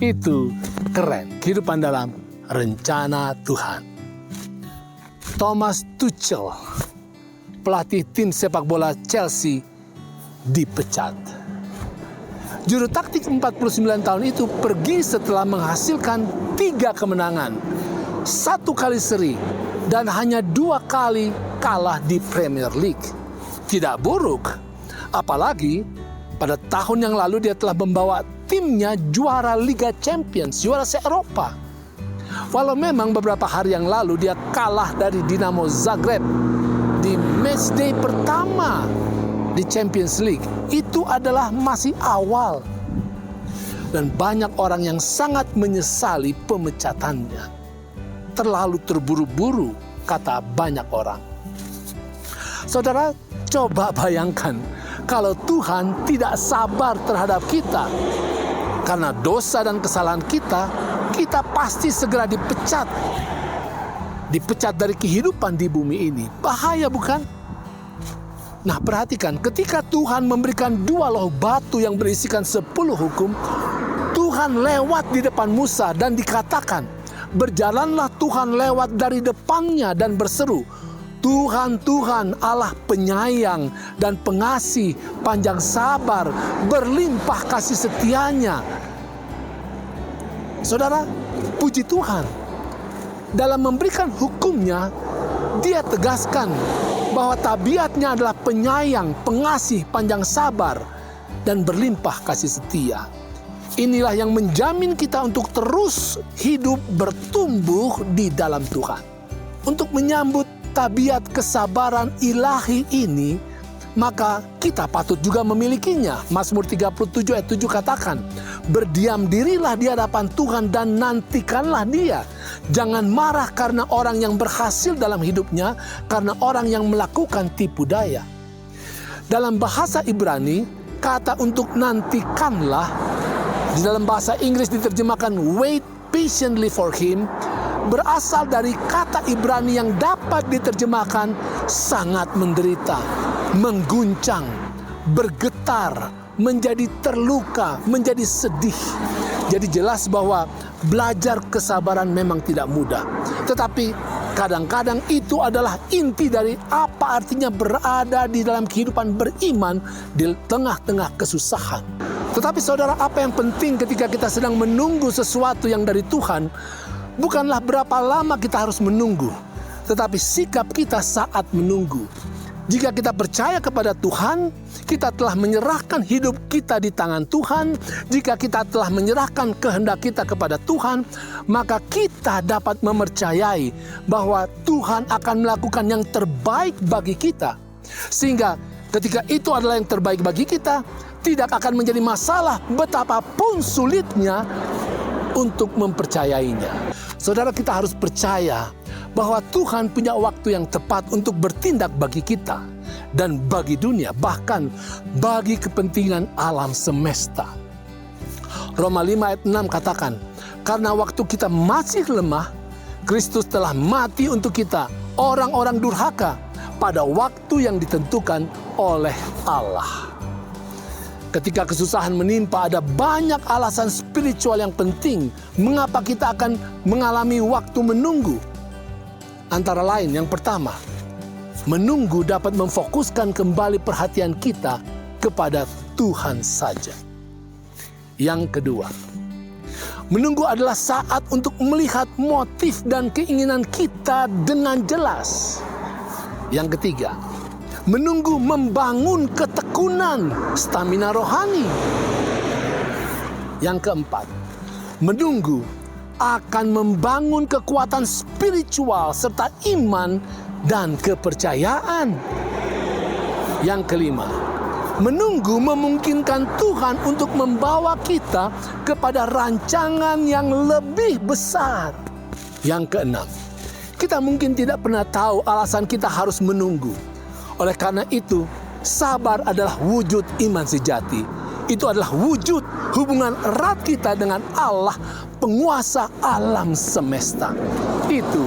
Itu keren, kehidupan dalam rencana Tuhan. Thomas Tuchel, pelatih tim sepak bola Chelsea, dipecat. Juru taktik 49 tahun itu pergi setelah menghasilkan 3 kemenangan, 1 kali seri, dan hanya 2 kali kalah di Premier League. Tidak buruk, apalagi pada tahun yang lalu dia telah membawa timnya juara Liga Champions, juara se-Eropa. Walau memang beberapa hari yang lalu dia kalah dari Dinamo Zagreb di matchday pertama di Champions League, itu adalah masih awal. Dan banyak orang yang sangat menyesali pemecatannya. Terlalu terburu-buru, kata banyak orang. Saudara, coba bayangkan kalau Tuhan tidak sabar terhadap kita. Karena dosa dan kesalahan kita, kita pasti segera dipecat. Dipecat dari kehidupan di bumi ini. Bahaya bukan? Nah, perhatikan, ketika Tuhan memberikan 2 loh batu yang berisikan 10 hukum, Tuhan lewat di depan Musa dan dikatakan, berjalanlah Tuhan lewat dari depannya dan berseru, Tuhan, Tuhan, Allah penyayang dan pengasih, panjang sabar, berlimpah kasih setianya. Saudara, puji Tuhan, dalam memberikan hukumnya, dia tegaskan bahwa tabiatnya adalah penyayang, pengasih, panjang sabar, dan berlimpah kasih setia. Inilah yang menjamin kita untuk terus hidup bertumbuh di dalam Tuhan. Untuk menyambut tabiat kesabaran ilahi ini, maka kita patut juga memilikinya. Mazmur 37 ayat 7 katakan, berdiam dirilah di hadapan Tuhan dan nantikanlah Dia. Jangan marah karena orang yang berhasil dalam hidupnya, karena orang yang melakukan tipu daya. Dalam bahasa Ibrani, kata untuk nantikanlah, di dalam bahasa Inggris diterjemahkan wait patiently for him, berasal dari kata Ibrani yang dapat diterjemahkan sangat menderita, mengguncang, bergetar, menjadi terluka, menjadi sedih. Jadi jelas bahwa belajar kesabaran memang tidak mudah. Tetapi kadang-kadang itu adalah inti dari apa artinya berada di dalam kehidupan beriman di tengah-tengah kesusahan. Tetapi saudara, apa yang penting ketika kita sedang menunggu sesuatu yang dari Tuhan, bukanlah berapa lama kita harus menunggu, tetapi sikap kita saat menunggu. Jika kita percaya kepada Tuhan, kita telah menyerahkan hidup kita di tangan Tuhan. Jika kita telah menyerahkan kehendak kita kepada Tuhan, maka kita dapat mempercayai bahwa Tuhan akan melakukan yang terbaik bagi kita. Sehingga ketika itu adalah yang terbaik bagi kita, tidak akan menjadi masalah betapapun sulitnya untuk mempercayainya. Saudara, kita harus percaya bahwa Tuhan punya waktu yang tepat untuk bertindak bagi kita dan bagi dunia, bahkan bagi kepentingan alam semesta. Roma 5 ayat 6 katakan, karena waktu kita masih lemah, Kristus telah mati untuk kita, orang-orang durhaka, pada waktu yang ditentukan oleh Allah. Ketika kesusahan menimpa, ada banyak alasan spiritual yang penting mengapa kita akan mengalami waktu menunggu. Antara lain, yang pertama, menunggu dapat memfokuskan kembali perhatian kita kepada Tuhan saja. Yang kedua, menunggu adalah saat untuk melihat motif dan keinginan kita dengan jelas. Yang ketiga, menunggu membangun ketekunan, stamina rohani. Yang keempat, menunggu akan membangun kekuatan spiritual serta iman dan kepercayaan. Yang kelima, menunggu memungkinkan Tuhan untuk membawa kita kepada rancangan yang lebih besar. Yang keenam, kita mungkin tidak pernah tahu alasan kita harus menunggu. Oleh karena itu, sabar adalah wujud iman sejati. Itu adalah wujud hubungan erat kita dengan Allah, penguasa alam semesta. Itu